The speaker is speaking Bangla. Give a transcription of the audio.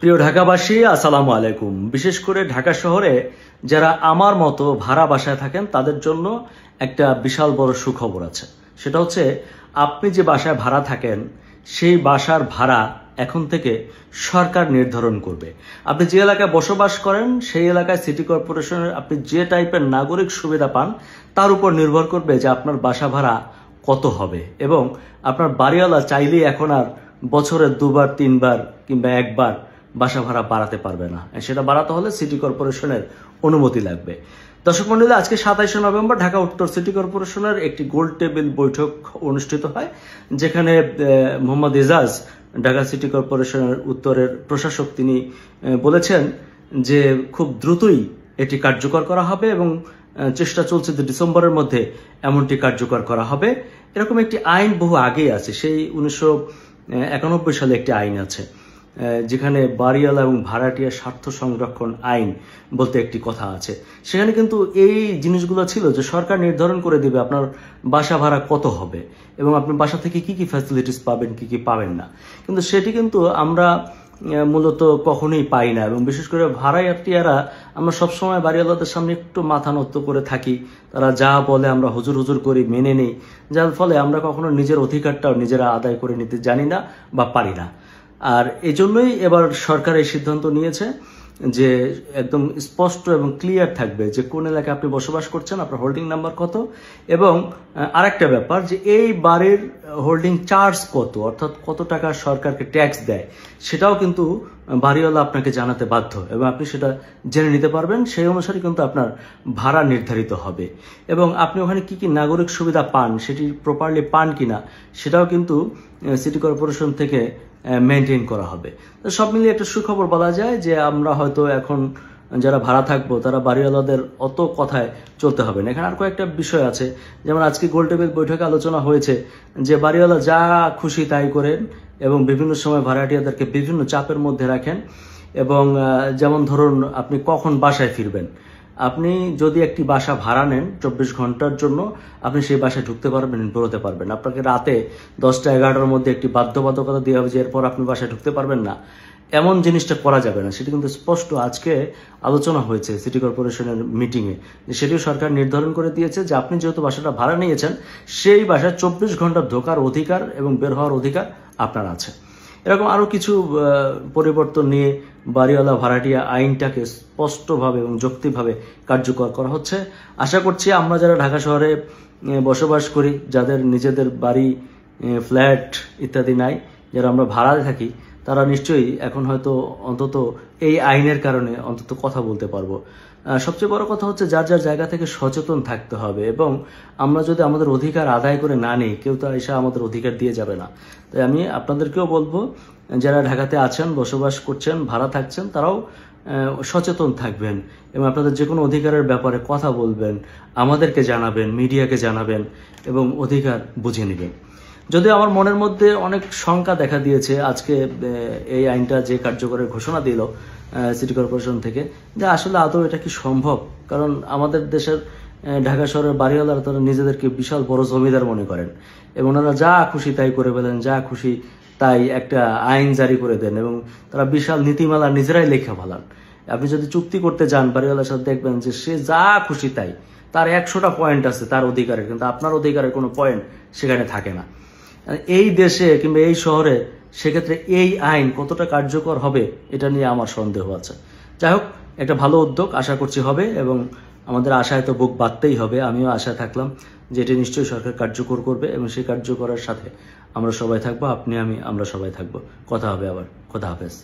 প্রিয় ঢাকাবাসী, আসসালামু আলাইকুম। বিশেষ করে ঢাকা শহরে যারা আমার মতো ভাড়া বাসায় থাকেন তাদের জন্য একটা বিশাল বড় সুখবর আছে। সেটা হচ্ছে, আপনি যে বাসায় ভাড়া থাকেন সেই বাসার ভাড়া এখন থেকে সরকার নির্ধারণ করবে। আপনি যে এলাকায় বসবাস করেন সেই এলাকায় সিটি কর্পোরেশনের আপনি যে টাইপের নাগরিক সুবিধা পান তার উপর নির্ভর করবে যে আপনার বাসা ভাড়া কত হবে। এবং আপনার বাড়িওয়ালা চাইলেই এখন আর বছরে 2বার 3বার কিংবা একবার বাসা ভাড়া বাড়াতে পারবে না। সেটা বাড়াতে হলে সিটি কর্পোরেশনের অনুমতি লাগবে। দর্শক মন্ডলী, আজকে 27শে নভেম্বর ঢাকা উত্তর সিটি কর্পোরেশনের একটি গোল টেবিল বৈঠক অনুষ্ঠিত হয়, যেখানে মোহাম্মদ এজাজ, ঢাকা সিটি কর্পোরেশনের উত্তরের প্রশাসক, তিনি বলেছেন যে খুব দ্রুতই এটি কার্যকর করা হবে এবং চেষ্টা চলছে যে ডিসেম্বরের মধ্যে এমনটি কার্যকর করা হবে। এরকম একটি আইন বহু আগেই আছে, সেই 1991 সালে একটি আইন আছে, যেখানে বাড়িওয়ালা এবং ভাড়াটিয়ার স্বার্থ সংরক্ষণ আইন বলতে একটি কথা আছে। সেখানে কিন্তু এই জিনিসগুলো ছিল যে সরকার নির্ধারণ করে দিবে আপনার বাসা ভাড়া কত হবে এবং আপনি বাসা থেকে কি কি ফ্যাসিলিটিস পাবেন, কি কি পাবেন না। কিন্তু সেটি কিন্তু আমরা মূলত কখনোই পাই না। এবং বিশেষ করে ভাড়াটিয়ারা আমরা সবসময় বাড়িওয়ালাদের সামনে একটু মাথা নত করে থাকি, তারা যা বলে আমরা হুজুর হুজুর করি, মেনে নেই, যার ফলে আমরা কখনো নিজের অধিকারটাও নিজেরা আদায় করে নিতে জানি না বা পারি না। আর এজন্যই এবার সরকার এই সিদ্ধান্ত নিয়েছে যে একদম স্পষ্ট এবং ক্লিয়ার থাকবে যে কোন এলাকায় আপনি বসবাস করছেন, আপনার হোল্ডিং নাম্বার কত, এবং আরেকটা ব্যাপার যে এই বাড়ির হোল্ডিং চার্জ কত, অর্থাৎ কত টাকা সরকারকে ট্যাক্স দেয়, সেটাও কিন্তু বাড়িওয়ালা আপনাকে জানাতে বাধ্য এবং আপনি সেটা জেনে নিতে পারবেন। সেই অনুসারে কিন্তু আপনার ভাড়া নির্ধারিত হবে এবং আপনি ওখানে কি কি নাগরিক সুবিধা পান, সেটি প্রপারলি পান কিনা সেটাও কিন্তু সিটি কর্পোরেশন থেকে মেনটেন করা হবে। তো সব মিলিয়ে একটা সুখবর বলা যায় যে আমরা হয়তো এখন যারা ভাড়া থাকবো তারা বাড়িওয়ালাদের অত কথায় চলতে হবে না। এখানে আর কয়েকটা বিষয় আছে, যেমন আজকে গোল টেবিল বৈঠকে আলোচনা হয়েছে যে বাড়িওয়ালা যা খুশি তাই করেন এবং বিভিন্ন সময় ভাড়াটিয়াদেরকে বিভিন্ন চাপের মধ্যে রাখেন। এবং যেমন ধরুন, আপনি কখন বাসায় ফিরবেন, আপনি যদি একটি বাসা ভাড়া নেন 24 ঘন্টার জন্য, আপনি সেই বাসায় ঢুকতে পারবেন, বেরোতে পারবেন। আপনাকে রাতে 10টা 11টার মধ্যে একটি বাধ্যবাধকতা দেওয়া হবে যে এরপর আপনি বাসায় ঢুকতে পারবেন না, এমন জিনিসটা করা যাবে না। সেটি কিন্তু স্পষ্ট আজকে আলোচনা হয়েছে সিটি কর্পোরেশনের মিটিংয়ে, যে সেটিও সরকার নির্ধারণ করে দিয়েছে যে আপনি যেহেতু বাসাটা ভাড়া নিয়েছেন সেই বাসায় 24 ঘন্টা ঢোকার অধিকার এবং বের হওয়ার অধিকার আপনার আছে। এরকম আরো কিছু পরিবর্তন নিয়ে বাড়িওয়ালা ভাড়াটিয়া আইনটাকে স্পষ্টভাবে এবং যৌক্তিকভাবে কার্যকর করা হচ্ছে। আশা করছি আমরা যারা ঢাকা শহরে বসবাস করি, যাদের নিজেদের বাড়ি, ফ্ল্যাট ইত্যাদি নাই, যারা আমরা ভাড়ায় থাকি, তারা নিশ্চয়ই এখন হয়তো অন্তত এই আইনের কারণে অন্তত কথা বলতে পারবো। সবচেয়ে বড় কথা হচ্ছে যার যার জায়গা থেকে সচেতন থাকতে হবে এবং আমরা যদি আমাদের অধিকার আদায় করে না নিই, কেউ তো এসে আমাদের অধিকার দিয়ে যাবে না। তাই আমি আপনাদেরকেও বলবো, যারা ঢাকাতে আছেন, বসবাস করছেন, ভাড়া থাকছেন, তারাও সচেতন থাকবেন এবং আপনাদের যে কোনো অধিকারের ব্যাপারে কথা বলবেন, আমাদেরকে জানাবেন, মিডিয়াকে জানাবেন এবং অধিকার বুঝে নেবেন। যদিও আমার মনের মধ্যে অনেক শঙ্কা দেখা দিয়েছে আজকে এই আইনটা যে কার্যকরের ঘোষণা দিল সিটি কর্পোরেশন থেকে, যে আসলে আদৌ এটা কি সম্ভব। কারণ আমাদের দেশের ঢাকা শহরের বাড়িওয়ালারা তারা নিজেদেরকে বিশাল বড় জমিদার মনে করেন এবং ওনারা যা খুশি তাই করে ফেলেন, যা খুশি তাই একটা আইন জারি করে দেন এবং তারা বিশাল নীতিমালা নিজেরাই লেখা ফেলান। আপনি যদি চুক্তি করতে যান বাড়িওয়ালার সাথে, দেখবেন যে সে যা খুশি তাই, তার 100টা পয়েন্ট আছে তার অধিকারের, কিন্তু আপনার অধিকারের কোনো পয়েন্ট সেখানে থাকে না। এই দেশে কিংবা এই শহরে সেক্ষেত্রে এই আইন কতটা কার্যকর হবে এটা নিয়ে আমার সন্দেহ আছে। যাই হোক, একটা ভালো উদ্যোগ আশা করছি হবে এবং আমাদের আশায় তো বুক বাঁধতেই হবে। আমিও আশায় থাকলাম যে এটি নিশ্চয়ই সরকার কার্যকর করবে এবং সেই কার্যকরের সাথে আমরা সবাই থাকবো, আপনি আমি আমরা সবাই থাকবো। কথা হবে আবার। খোদা হাফেজ।